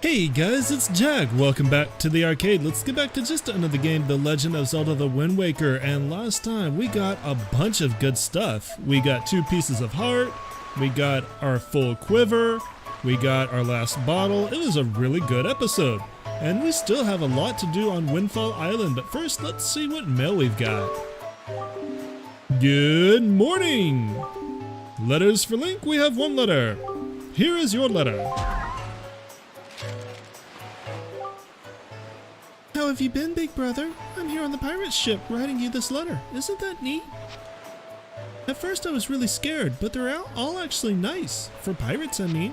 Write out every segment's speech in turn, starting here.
Hey guys, it's Jack. Welcome back to the arcade. Let's get back to just another game, The Legend of Zelda The Wind Waker. And last time we got a bunch of good stuff. We got 2 pieces of heart, we got our full quiver, we got our last bottle. It was a really good episode. And we still have a lot to do on Windfall Island, but first let's see what mail we've got. Good morning! Letters for Link, we have 1 letter. Here is your letter. How have you been, big brother? I'm here on the pirate ship writing you this letter. Isn't that neat? At first I was really scared, but they're all actually nice. For pirates, I mean.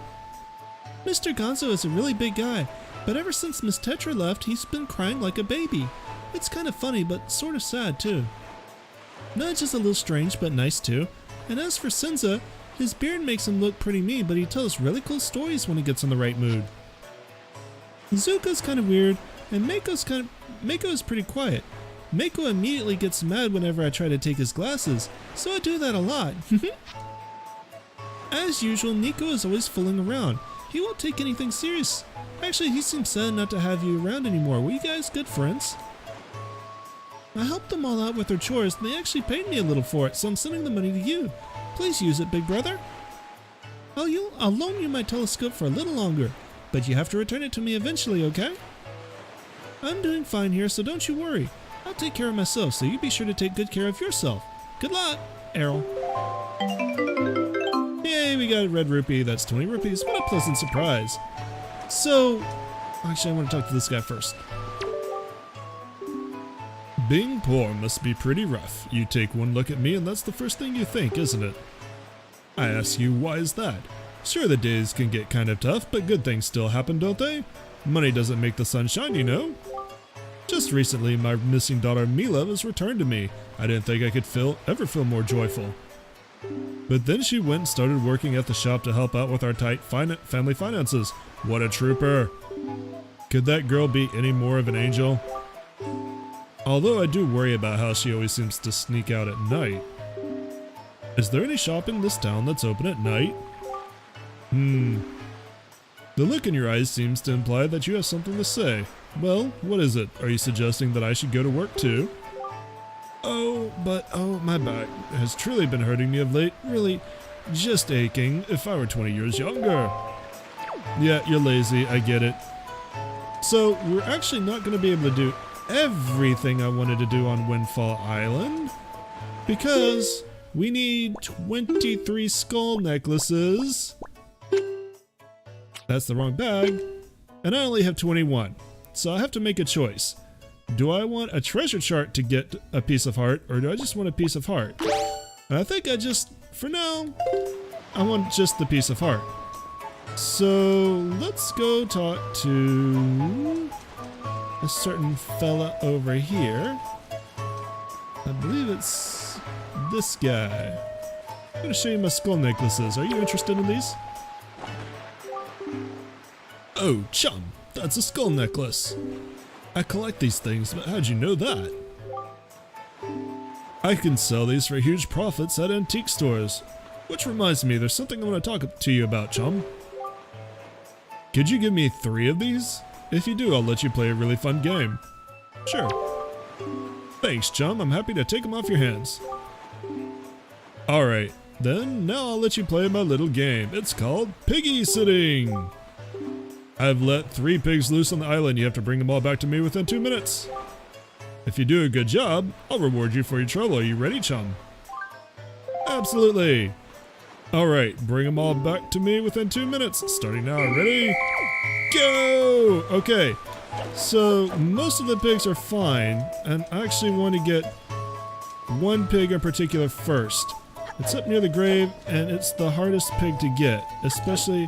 Mr. Gonzo is a really big guy, but ever since Miss Tetra left, he's been crying like a baby. It's kind of funny, but sort of sad too. Nudge is a little strange, but nice too. And as for Senza, his beard makes him look pretty mean, but he tells really cool stories when he gets in the right mood. Zuko's kind of weird, and Mako is pretty quiet. Mako immediately gets mad whenever I try to take his glasses, so I do that a lot. As usual, Nico is always fooling around. He won't take anything serious. Actually, he seems sad not to have you around anymore. Were you guys good friends? I helped them all out with their chores, and they actually paid me a little for it, so I'm sending the money to you. Please use it, big brother. I'll loan you my telescope for a little longer, but you have to return it to me eventually, okay? I'm doing fine here, so don't you worry. I'll take care of myself, so you be sure to take good care of yourself. Good luck, Errol. Yay, we got a red rupee. That's 20 rupees. What a pleasant surprise. So, actually I want to talk to this guy first. Being poor must be pretty rough. You take one look at me and that's the first thing you think, isn't it? I ask you, why is that? Sure, the days can get kind of tough, but good things still happen, don't they? Money doesn't make the sun shine, you know? Just recently, my missing daughter Mila was returned to me. I didn't think I could ever feel more joyful. But then she went and started working at the shop to help out with our tight family finances. What a trooper! Could that girl be any more of an angel? Although I do worry about how she always seems to sneak out at night. Is there any shop in this town that's open at night? The look in your eyes seems to imply that you have something to say. Well, what is it? Are you suggesting that I should go to work too? Oh, my back has truly been hurting me of late. Really, just aching. If I were 20 years younger. Yeah, you're lazy, I get it. So, we're actually not going to be able to do everything I wanted to do on Windfall Island, because we need 23 skull necklaces. That's the wrong bag, and I only have 21, so I have to make a choice. Do I want a treasure chart to get a piece of heart, or do I just want a piece of heart? And I think for now, I want just the piece of heart. So let's go talk to a certain fella over here. I believe it's this guy. I'm going to show you my skull necklaces. Are you interested in these? Oh, chum, that's a skull necklace. I collect these things, but how'd you know that? I can sell these for huge profits at antique stores. Which reminds me, there's something I want to talk to you about, chum. Could you give me 3 of these? If you do, I'll let you play a really fun game. Sure. Thanks, chum. I'm happy to take them off your hands. Alright, then now I'll let you play my little game. It's called Piggy Sitting. I've let 3 pigs loose on the island. You have to bring them all back to me within 2 minutes. If you do a good job, I'll reward you for your trouble. Are you ready, chum? Absolutely. Alright, bring them all back to me within 2 minutes. Starting now. Ready? Go! Okay, so most of the pigs are fine, and I actually want to get 1 pig in particular first. It's up near the grave, and it's the hardest pig to get, especially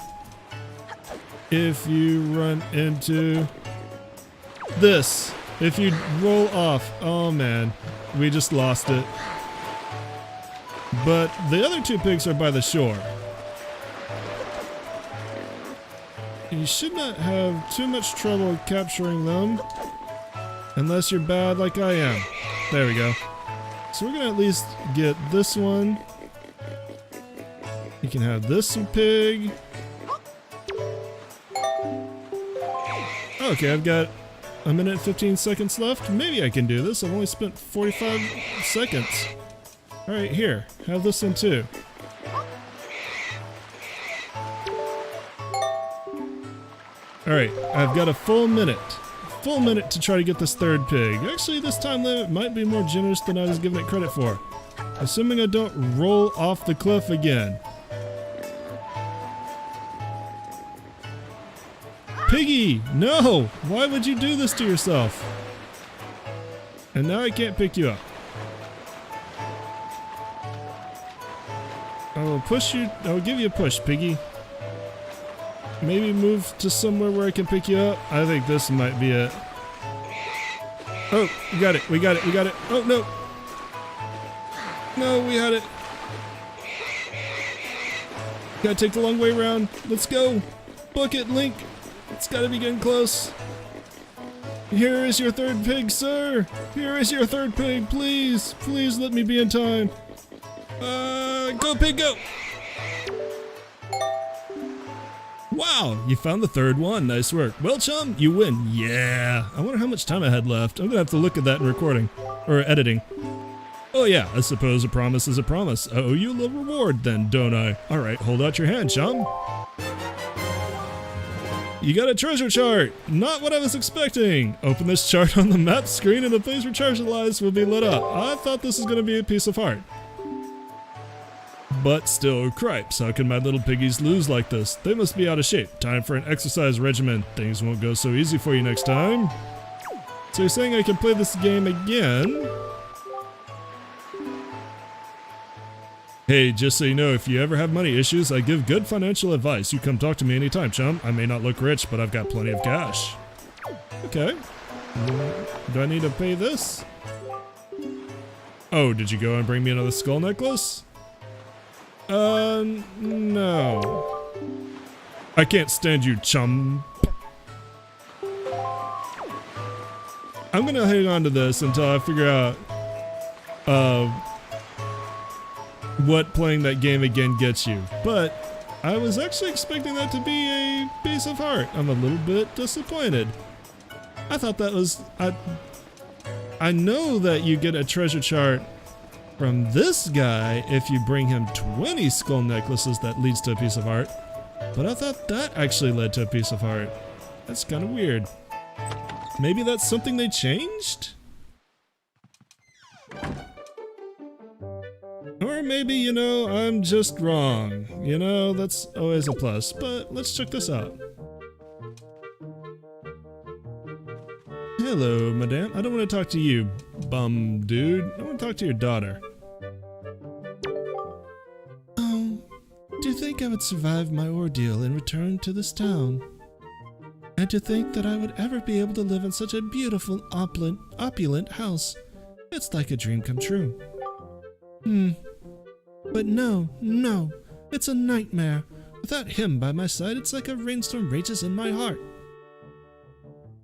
if you run into this. If you roll off, oh man, we just lost it. But the other 2 pigs are by the shore. You should not have too much trouble capturing them, unless you're bad like I am. There we go. So we're gonna at least get this one. You can have this pig. Okay, I've got a minute and 15 seconds left. Maybe I can do this. I've only spent 45 seconds. Alright, here. Have this one too. Alright, I've got a full minute. Full minute to try to get this third pig. Actually, this time limit might be more generous than I was giving it credit for. Assuming I don't roll off the cliff again. Piggy! No! Why would you do this to yourself? And now I can't pick you up. I will push you. I will give you a push, Piggy. Maybe move to somewhere where I can pick you up. I think this might be it. Oh, we got it. We got it. We got it. Oh, no. No, we had it. Gotta take the long way around. Let's go. Book it, Link. It's gotta be getting close. Here is your third pig, sir. Here is your third pig. Please. Please let me be in time. Go, pig, go. Wow, you found the third one. Nice work. Well, chum, you win. Yeah. I wonder how much time I had left. I'm gonna have to look at that in recording. Or editing. Oh yeah, I suppose a promise is a promise. I owe you a little reward then, don't I? Alright, hold out your hand, chum. You got a treasure chart! Not what I was expecting! Open this chart on the map screen and the place where treasure lies will be lit up. I thought this was gonna be a piece of heart. But still, cripes, how can my little piggies lose like this? They must be out of shape. Time for an exercise regimen. Things won't go so easy for you next time. So you're saying I can play this game again? Hey, just so you know, if you ever have money issues, I give good financial advice. You come talk to me anytime, chum. I may not look rich, but I've got plenty of cash. Okay. Do I need to pay this? Oh, did you go and bring me another skull necklace? No. I can't stand you, chum. I'm gonna hang on to this until I figure out, what playing that game again gets you. But I was actually expecting that to be a piece of heart. I'm a little bit disappointed. I thought that was... I know that you get a treasure chart from this guy if you bring him 20 skull necklaces that leads to a piece of heart. But I thought that actually led to a piece of heart. That's kind of weird. Maybe that's something they changed? Or maybe, you know, I'm just wrong. You know, that's always a plus. But let's check this out. Hello, madame. I don't want to talk to you, bum dude. I want to talk to your daughter. Oh, to think I would survive my ordeal and return to this town. And to think that I would ever be able to live in such a beautiful, opulent house. It's like a dream come true. But no, it's a nightmare. Without him by my side, it's like a rainstorm rages in my heart.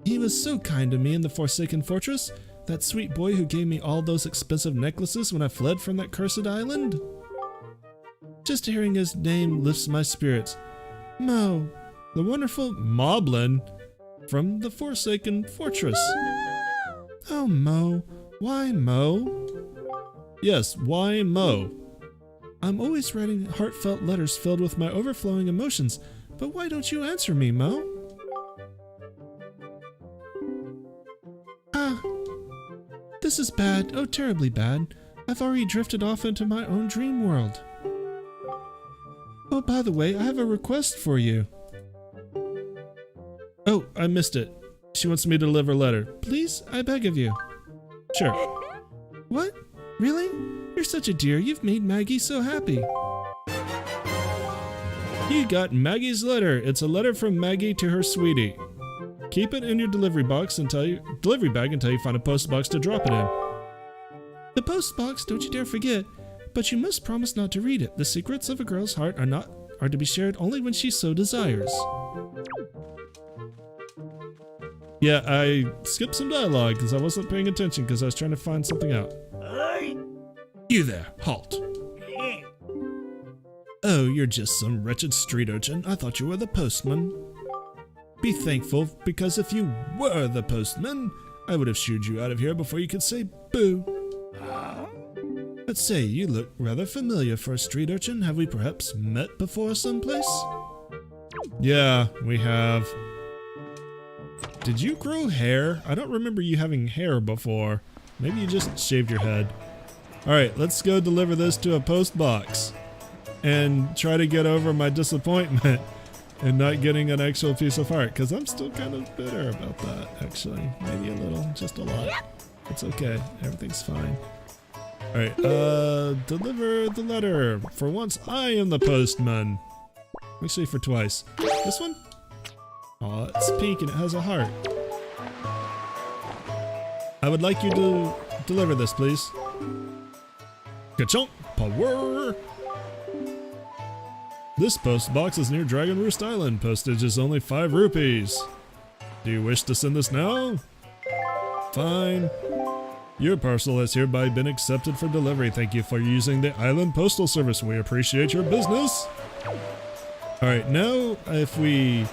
He was so kind to me in the Forsaken Fortress, that sweet boy who gave me all those expensive necklaces when I fled from that cursed island. Just hearing his name lifts my spirits. Mo, the wonderful Moblin from the Forsaken Fortress. Oh, Mo, why Mo? Yes, why Mo? I'm always writing heartfelt letters filled with my overflowing emotions, but why don't you answer me, Mo? This is bad, oh terribly bad. I've already drifted off into my own dream world. Oh, by the way, I have a request for you. Oh, I missed it. She wants me to deliver a letter. Please, I beg of you. Sure. What? Really? You're such a dear. You've made Maggie so happy. You got Maggie's letter. It's a letter from Maggie to her sweetie. Keep it in your delivery bag until you find a post box to drop it in. The post box, don't you dare forget. But you must promise not to read it. The secrets of a girl's heart are to be shared only when she so desires. Yeah, I skipped some dialogue because I wasn't paying attention because I was trying to find something out. You there, halt. Oh, you're just some wretched street urchin. I thought you were the postman. Be thankful, because if you were the postman, I would have shooed you out of here before you could say boo. But say, you look rather familiar for a street urchin. Have we perhaps met before someplace? Yeah, we have. Did you grow hair? I don't remember you having hair before. Maybe you just shaved your head. Alright, let's go deliver this to a post box. And try to get over my disappointment in not getting an actual piece of art. Because I'm still kind of bitter about that, actually. Maybe a little, just a lot. It's okay. Everything's fine. Alright, deliver the letter. For once, I am the postman. Actually, for twice. This one? Aw, it's pink and it has a heart. I would like you to deliver this, please. Ka-chunk! Power! This post box is near Dragon Roost Island. Postage is only 5 rupees. Do you wish to send this now? Fine. Your parcel has hereby been accepted for delivery. Thank you for using the Island Postal Service. We appreciate your business. Alright, now if we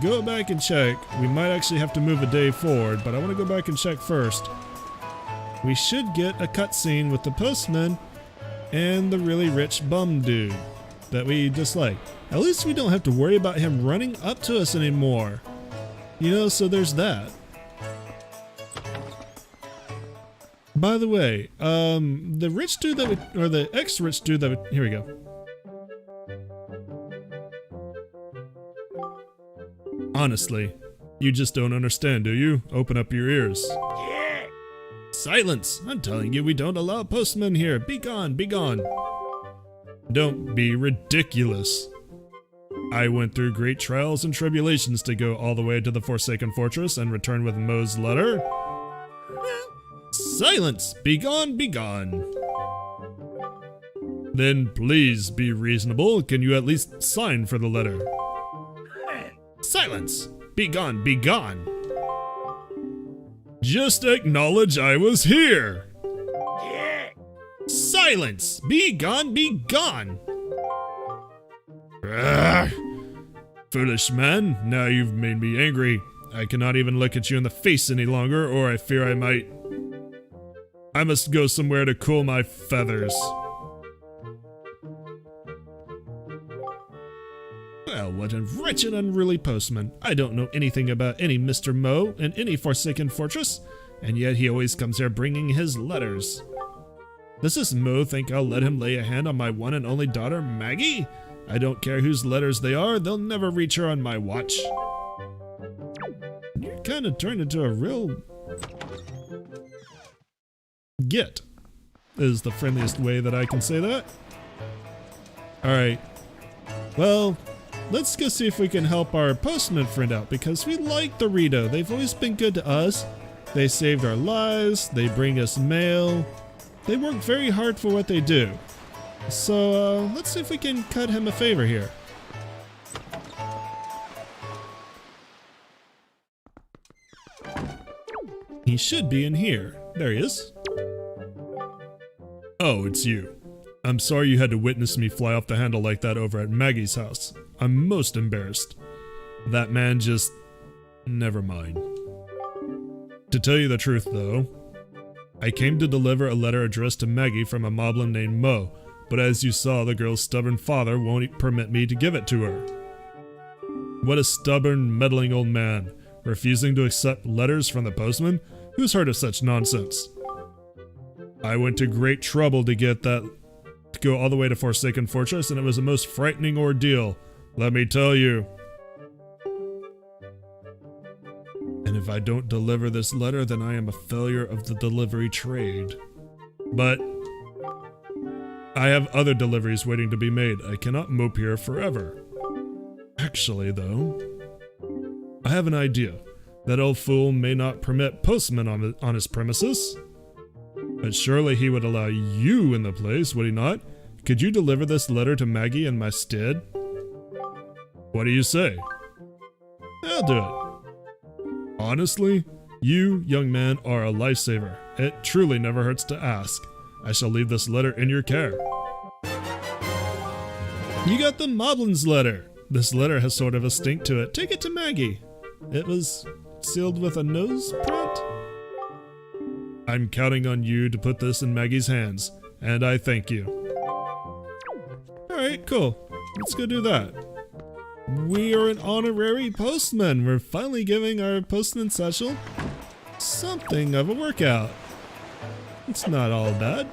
go back and check, we might actually have to move a day forward, but I want to go back and check first. We should get a cutscene with the postman and the really rich bum dude that we dislike. At least we don't have to worry about him running up to us anymore. You know, so there's that. By the way, the rich dude that we, or the ex-rich dude that we, here we go. Honestly, you just don't understand, do you? Open up your ears. Yeah. Silence! I'm telling you, we don't allow postmen here. Be gone, be gone. Don't be ridiculous. I went through great trials and tribulations to go all the way to the Forsaken Fortress and return with Mo's letter. Silence! Be gone, be gone. Then please be reasonable. Can you at least sign for the letter? Silence! Be gone, be gone. Just acknowledge I was here. Silence! Be gone, be gone. Foolish man, now you've made me angry. I cannot even look at you in the face any longer, or I fear I must go somewhere to cool my feathers. Well, what a wretched, unruly postman. I don't know anything about any Mr. Mo in any Forsaken Fortress, and yet he always comes here bringing his letters. Does this Mo think I'll let him lay a hand on my one and only daughter, Maggie? I don't care whose letters they are, they'll never reach her on my watch. You kind of turned into a real... Git is the friendliest way that I can say that. Alright. Well, let's go see if we can help our postman friend out, because we like Dorito. They've always been good to us. They saved our lives, they bring us mail. They work very hard for what they do. So, let's see if we can cut him a favor here. He should be in here. There he is. Oh, it's you. I'm sorry you had to witness me fly off the handle like that over at Maggie's house. I'm most embarrassed. That man just... never mind. To tell you the truth, though, I came to deliver a letter addressed to Maggie from a moblin named Mo, but as you saw, the girl's stubborn father won't permit me to give it to her. What a stubborn, meddling old man, refusing to accept letters from the postman? Who's heard of such nonsense? I went to great trouble to get that to go all the way to Forsaken Fortress, and it was a most frightening ordeal, let me tell you. And if I don't deliver this letter, then I am a failure of the delivery trade. But I have other deliveries waiting to be made. I cannot mope here forever. Actually, though, I have an idea. That old fool may not permit postmen on his premises. But surely he would allow you in the place, would he not? Could you deliver this letter to Maggie in my stead? What do you say? I'll do it. Honestly, you, young man, are a lifesaver. It truly never hurts to ask. I shall leave this letter in your care. You got the Moblin's letter. This letter has sort of a stink to it. Take it to Maggie. It was sealed with a nose print. I'm counting on you to put this in Maggie's hands, and I thank you. Alright, cool. Let's go do that. We are an honorary postman. We're finally giving our postman satchel something of a workout. It's not all bad.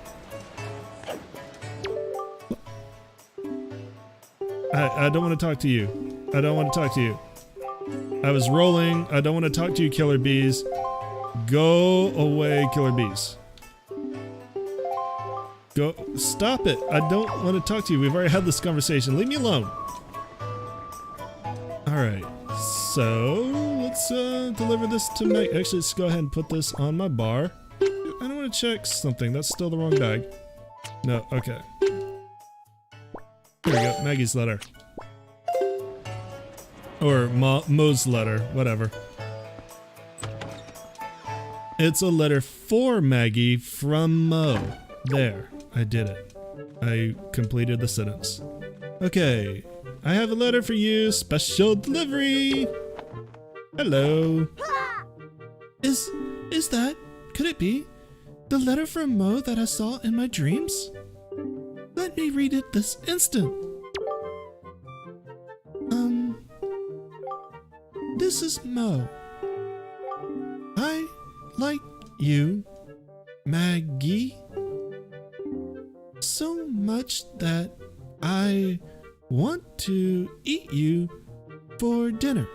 I don't want to talk to you. I don't want to talk to you. I was rolling. I don't want to talk to you, killer bees. Go away, killer bees. Go. Stop it. I don't want to talk to you. We've already had this conversation. Leave me alone. Alright. So, let's deliver this to Meg. Actually, let's go ahead and put this on my bar. I don't want to check something. That's still the wrong bag. No, okay. Here we go. Maggie's letter. Or Mo's letter. Whatever. It's a letter for Maggie from Mo. There. I did it. I completed the sentence. Okay. I have a letter for you. Special delivery. Hello. Is that? Could it be the letter from Mo that I saw in my dreams? Let me read it this instant. This is Mo. I like you, Maggie, so much that I want to eat you for dinner.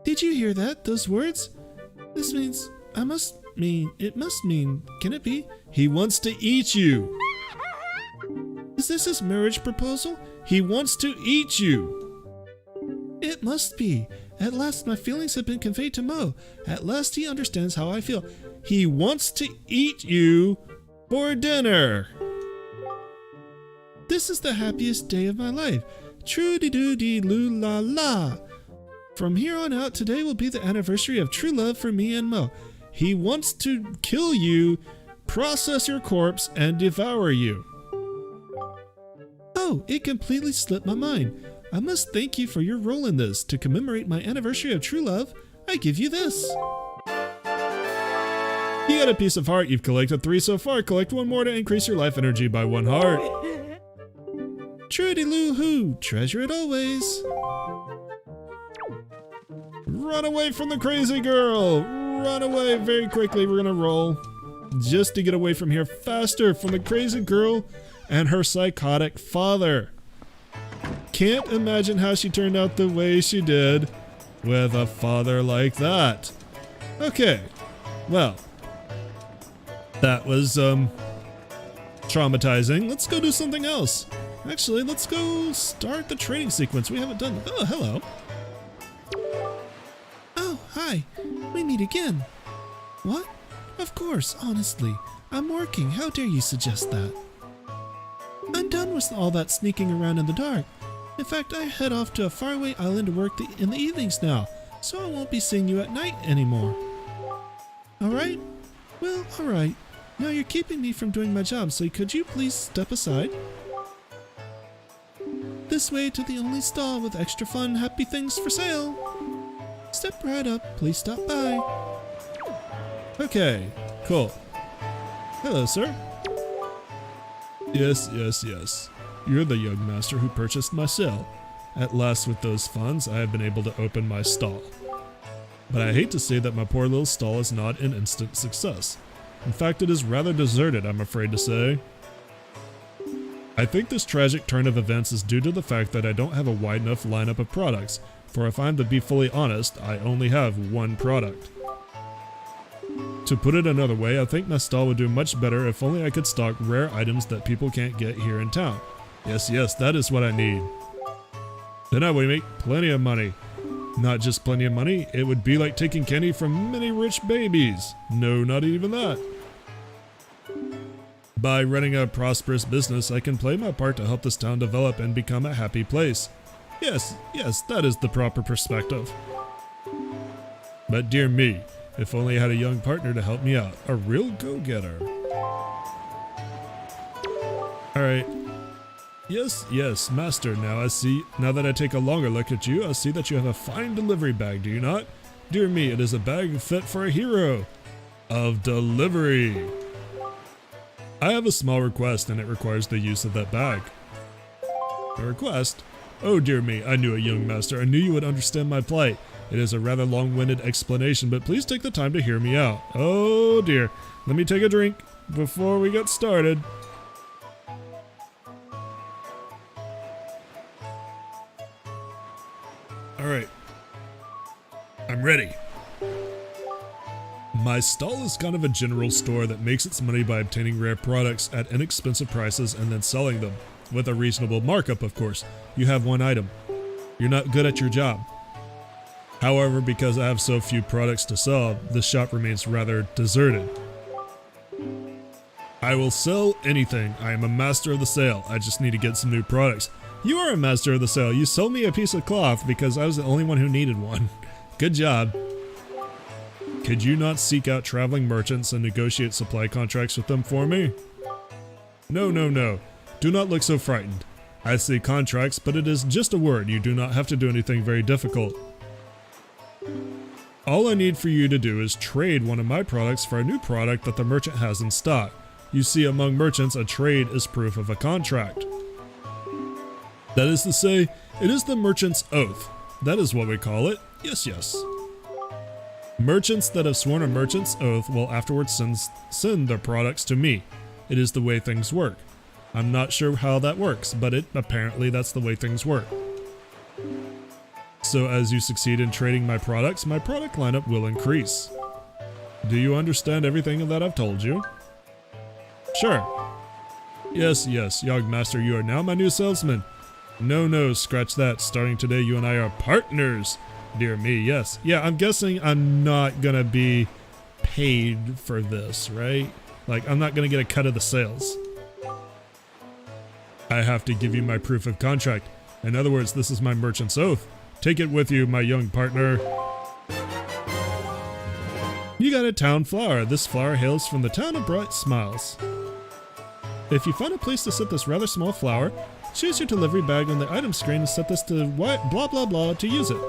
Did you hear that? Those words? This means it must mean, can it be? He wants to eat you. Is this his marriage proposal? He wants to eat you. It must be. At last my feelings have been conveyed to Mo. At last he understands how I feel. He wants to eat you for dinner. This is the happiest day of my life. True-de-doo-de-loo-la-la. From here on out, today will be the anniversary of true love for me and Mo. He wants to kill you, process your corpse, and devour you. Oh, it completely slipped my mind. I must thank you for your role in this. To commemorate my anniversary of true love, I give you this. You got a piece of heart. You've collected 3 so far. Collect 1 more to increase your life energy by 1 heart. Trudy-loo-hoo. Treasure it always. Run away from the crazy girl. Run away very quickly. We're gonna roll just to get away from here faster from the crazy girl and her psychotic father. Can't imagine how she turned out the way she did with a father like that. Okay, well, that was traumatizing. Let's go do something else. Actually, let's go start the training sequence. We haven't done. Oh, hello. Oh, hi. We meet again. What? Of course, honestly. I'm working. How dare you suggest that? I'm done with all that sneaking around in the dark. In fact, I head off to a faraway island to work in the evenings now, so I won't be seeing you at night anymore. Alright? Well, alright. Now you're keeping me from doing my job, so could you please step aside? This way to the only stall with extra fun, happy things for sale. Step right up. Please stop by. Okay, cool. Hello, sir. Yes. You're the young master who purchased my cell. At last, with those funds, I have been able to open my stall. But I hate to say that my poor little stall is not an instant success. In fact, it is rather deserted, I'm afraid to say. I think this tragic turn of events is due to the fact that I don't have a wide enough lineup of products, for if I'm to be fully honest, I only have 1 product. To put it another way, I think my stall would do much better if only I could stock rare items that people can't get here in town. Yes, that is what I need. Then I would make plenty of money. Not just plenty of money, it would be like taking candy from many rich babies. No, not even that. By running a prosperous business, I can play my part to help this town develop and become a happy place. Yes, that is the proper perspective. But dear me, if only I had a young partner to help me out. A real go-getter. Alright. Yes, yes, master. Now that I take a longer look at you, I see that you have a fine delivery bag, do you not? Dear me, it is a bag fit for a hero of delivery. I have a small request and it requires the use of that bag. A request? Oh dear me, I knew it, young master. I knew you would understand my plight. It is a rather long-winded explanation, but please take the time to hear me out. Oh dear. Let me take a drink before we get started. Alright. I'm ready. My stall is kind of a general store that makes its money by obtaining rare products at inexpensive prices and then selling them. With a reasonable markup, of course. You have one item. You're not good at your job. However, because I have so few products to sell, the shop remains rather deserted. I will sell anything. I am a master of the sale. I just need to get some new products. You are a master of the sale. You sold me a piece of cloth because I was the only one who needed one. Good job. Could you not seek out traveling merchants and negotiate supply contracts with them for me? No, no, no. Do not look so frightened. I say contracts, but it is just a word. You do not have to do anything very difficult. All I need for you to do is trade one of my products for a new product that the merchant has in stock. You see, among merchants, a trade is proof of a contract. That is to say, it is the merchant's oath. That is what we call it. Yes, yes. Merchants that have sworn a merchant's oath will afterwards send their products to me. It is the way things work. I'm not sure how that works, but apparently that's the way things work. So as you succeed in trading my products, my product lineup will increase. Do you understand everything that I've told you? Sure. Yes, yes, young master, you are now my new salesman. No, no, scratch that. Starting today, you and I are partners. Dear me, yes. Yeah, I'm guessing I'm not gonna be paid for this, right? Like, I'm not gonna get a cut of the sales. I have to give you my proof of contract. In other words, this is my merchant's oath. Take it with you, my young partner. You got a town flower. This flower hails from the town of Bright Smiles. If you find a place to set this rather small flower, choose your delivery bag on the item screen and set this to blah blah blah to use it.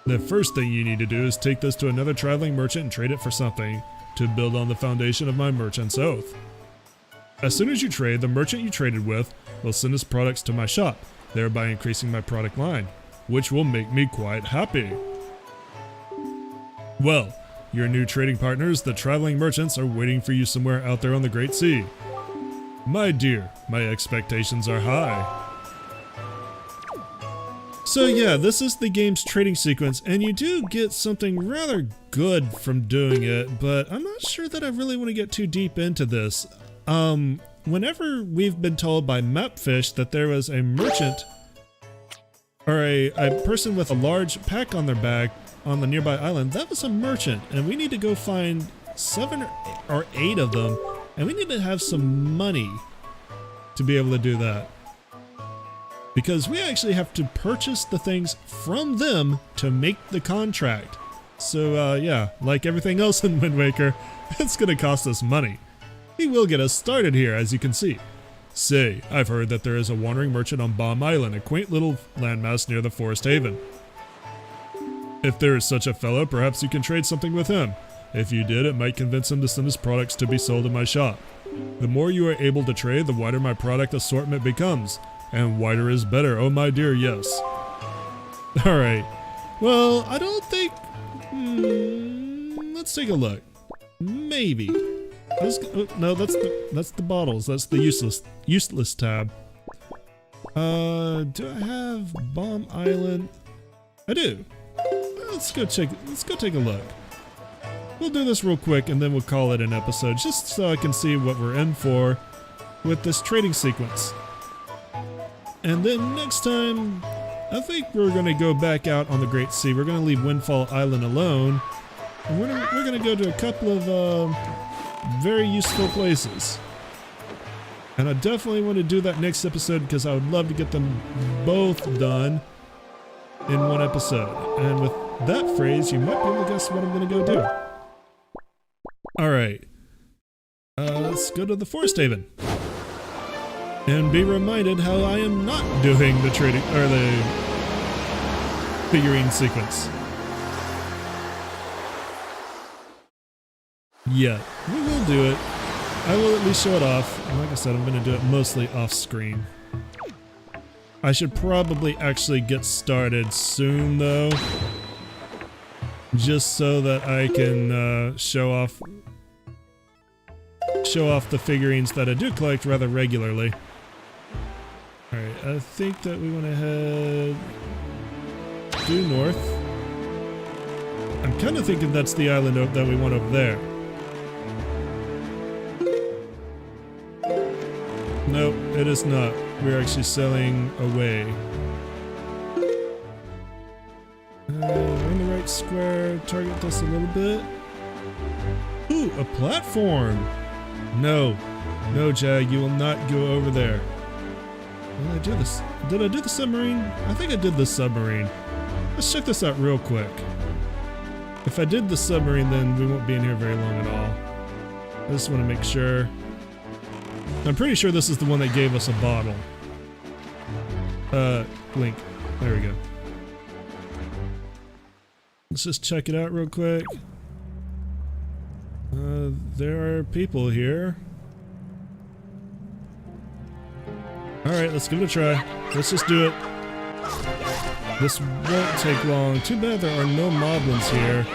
The first thing you need to do is take this to another traveling merchant and trade it for something to build on the foundation of my merchant's oath. As soon as you trade, the merchant you traded with will send his products to my shop, thereby increasing my product line, which will make me quite happy. Well, your new trading partners, the traveling merchants, are waiting for you somewhere out there on the Great Sea. My dear, my expectations are high. So yeah, this is the game's trading sequence, and you do get something rather good from doing it, but I'm not sure that I really want to get too deep into this. Whenever we've been told by Mapfish that there was a merchant or a person with a large pack on their back on the nearby island, that was a merchant, and we need to go find 7 or 8 of them, and we need to have some money to be able to do that. Because we actually have to purchase the things from them to make the contract. So yeah, like everything else in Wind Waker, it's gonna cost us money. He will get us started here, as you can see. Say, I've heard that there is a wandering merchant on Bomb Island, a quaint little landmass near the Forest Haven. If there is such a fellow, perhaps you can trade something with him. If you did, it might convince him to send his products to be sold in my shop. The more you are able to trade, the wider my product assortment becomes. And wider is better, oh my dear, yes. Alright, well, I don't think... let's take a look. Maybe. No, that's the bottles. That's the useless tab. Do I have Bomb Island? I do. Let's go take a look. We'll do this real quick and then we'll call it an episode, just so I can see what we're in for with this trading sequence. And then next time, I think we're gonna go back out on the Great Sea. We're gonna leave Windfall Island alone, and we're gonna go to a couple of very useful places. And I definitely want to do that next episode because I would love to get them both done in one episode. And with that phrase, you might be able to guess what I'm gonna go do. All right, let's go to the Forest Haven. and be reminded how I am not doing the trading or the figurine sequence. Yeah, we will do it. I will at least show it off. And like I said, I'm going to do it mostly off screen. I should probably actually get started soon though, just so that I can show off the figurines that I do collect rather regularly. Alright, I think that we want to head due north. I'm kind of thinking that's the island that we want over there. Nope, it is not. We're actually sailing away. We're in the right square. Target this a little bit. Ooh, a platform! No. No, Jag, you will not go over there. Did I do this? Did I do the submarine? I think I did the submarine. Let's check this out real quick. If I did the submarine, then we won't be in here very long at all. I just want to make sure. I'm pretty sure this is the one that gave us a bottle. Link. There we go. Let's just check it out real quick. There are people here. Alright, let's give it a try. Let's just do it. This won't take long. Too bad there are no moblins here.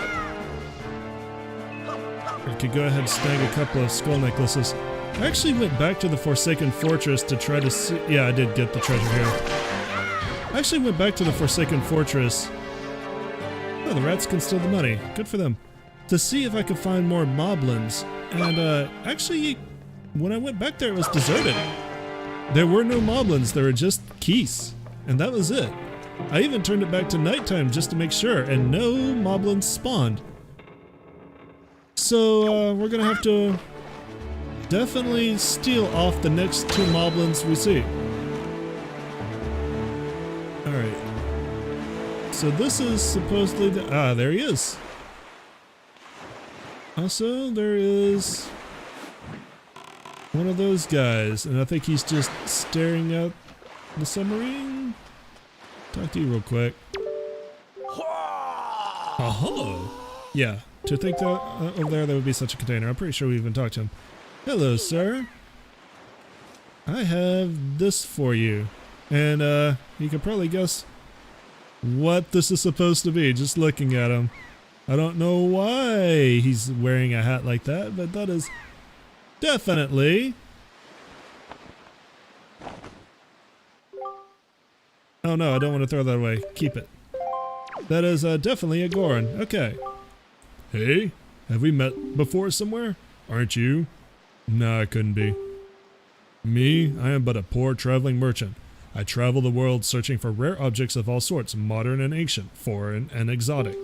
I could go ahead and snag a couple of skull necklaces. I actually went back to the Forsaken Fortress to try to see. Yeah, I did get the treasure here. I actually went back to the Forsaken Fortress. Oh, the rats can steal the money. Good for them. To see if I could find more moblins. And actually, when I went back there, it was deserted. There were no moblins, there were just keys. And that was it. I even turned it back to nighttime just to make sure, and no moblins spawned. So, we're gonna have to definitely steal off the next two moblins we see. Alright. So this is supposedly the... Ah, there he is. Also, there is one of those guys, and I think he's just staring at the submarine. Talk to you real quick. Oh, hello. Yeah, to think that over there would be such a container. I'm pretty sure we even talked to him. Hello, sir. I have this for you. And you can probably guess what this is supposed to be just looking at him. I don't know why he's wearing a hat like that, but that is definitely... Oh no, I don't want to throw that away. Keep it. That is definitely a Goron. Okay. Hey, have we met before somewhere? Aren't you? No, I couldn't be. Me? I am but a poor traveling merchant. I travel the world searching for rare objects of all sorts, modern and ancient, foreign and exotic.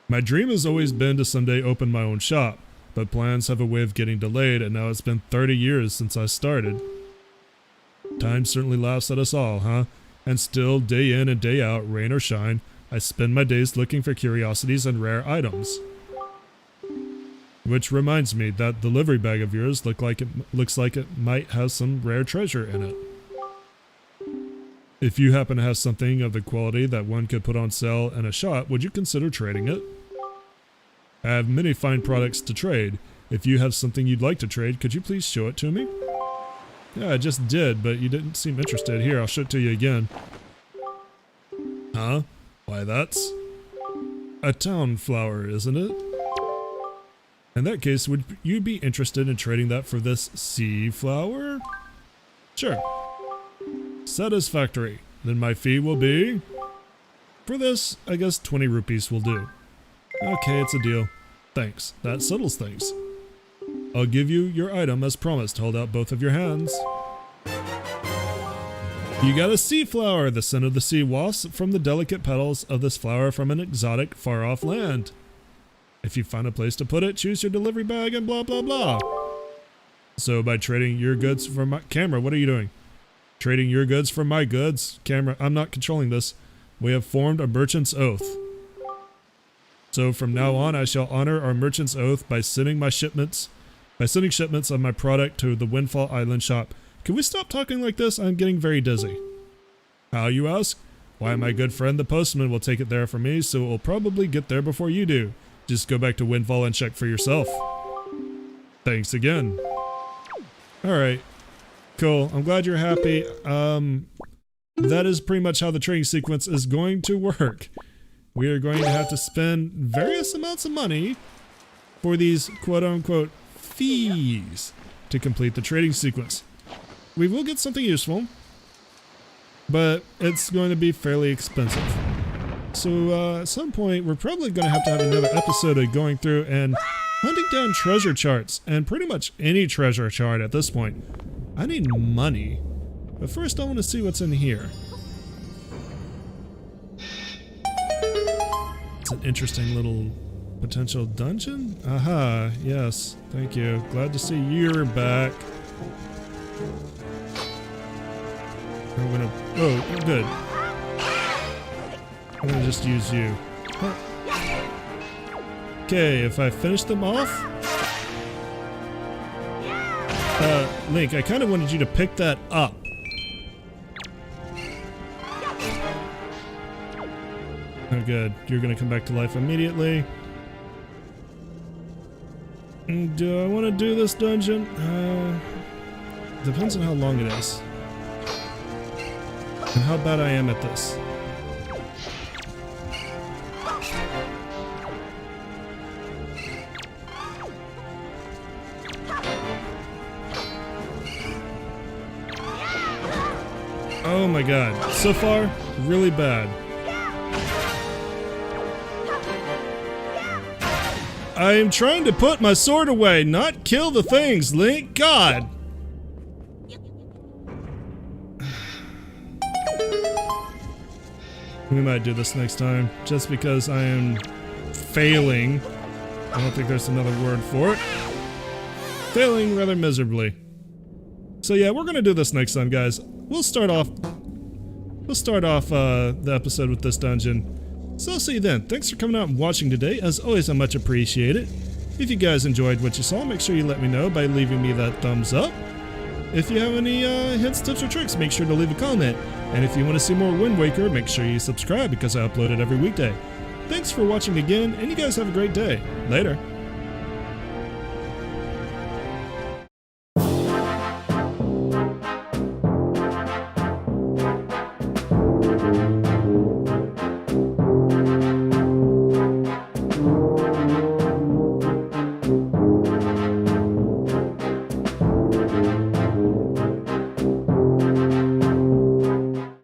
My dream has always been to someday open my own shop, but plans have a way of getting delayed, and now it's been 30 years since I started. Time certainly laughs at us all, huh? And still, day in and day out, rain or shine, I spend my days looking for curiosities and rare items. Which reminds me, that delivery bag of yours looks like it might have some rare treasure in it. If you happen to have something of the quality that one could put on sale in a shop, would you consider trading it? I have many fine products to trade. If you have something you'd like to trade, could you please show it to me? Yeah, I just did, but you didn't seem interested. Here, I'll show it to you again. Huh? Why, that's a town flower, isn't it? In that case, would you be interested in trading that for this sea flower? Sure. Satisfactory. Then my fee will be... For this, I guess 20 rupees will do. Okay, it's a deal. Thanks. That settles things. I'll give you your item as promised. Hold out both of your hands. You got a sea flower. The scent of the sea wafts from the delicate petals of this flower from an exotic, far-off land. If you find a place to put it, choose your delivery bag and blah blah blah. So by trading your goods for my... Camera, what are you doing? Trading your goods for my goods? Camera, I'm not controlling this. We have formed a merchant's oath. So from now on, I shall honor our merchant's oath by sending my shipments by sending shipments of my product to the Windfall Island shop. Can we stop talking like this? I'm getting very dizzy. How, you ask? Why, my good friend the postman will take it there for me, so it will probably get there before you do. Just go back to Windfall and check for yourself. Thanks again. Alright. Cool. I'm glad you're happy. That is pretty much how the trading sequence is going to work. We are going to have to spend various amounts of money for these quote-unquote fees to complete the trading sequence. We will get something useful, but it's going to be fairly expensive. So at some point, we're probably going to have another episode of going through and hunting down treasure charts, and pretty much any treasure chart at this point. I need money, but first I want to see what's in here. It's an interesting little potential dungeon? Aha, yes, thank you. Glad to see you're back. I'm gonna, oh, good. I'm gonna just use you. Huh. Okay, if I finish them off... Link, I kind of wanted you to pick that up. Oh good, you're gonna come back to life immediately. Do I want to do this dungeon? Depends on how long it is. And how bad I am at this. Oh my god, so far, really bad. I am trying to put my sword away, not kill the things, Link. God! We might do this next time, just because I am failing. I don't think there's another word for it. Failing rather miserably. So yeah, we're gonna do this next time, guys. We'll start off the episode with this dungeon. So I'll see you then. Thanks for coming out and watching today. As always, I much appreciate it. If you guys enjoyed what you saw, make sure you let me know by leaving me that thumbs up. If you have any hints, tips, or tricks, make sure to leave a comment. And if you want to see more Wind Waker, make sure you subscribe because I upload it every weekday. Thanks for watching again, and you guys have a great day. Later.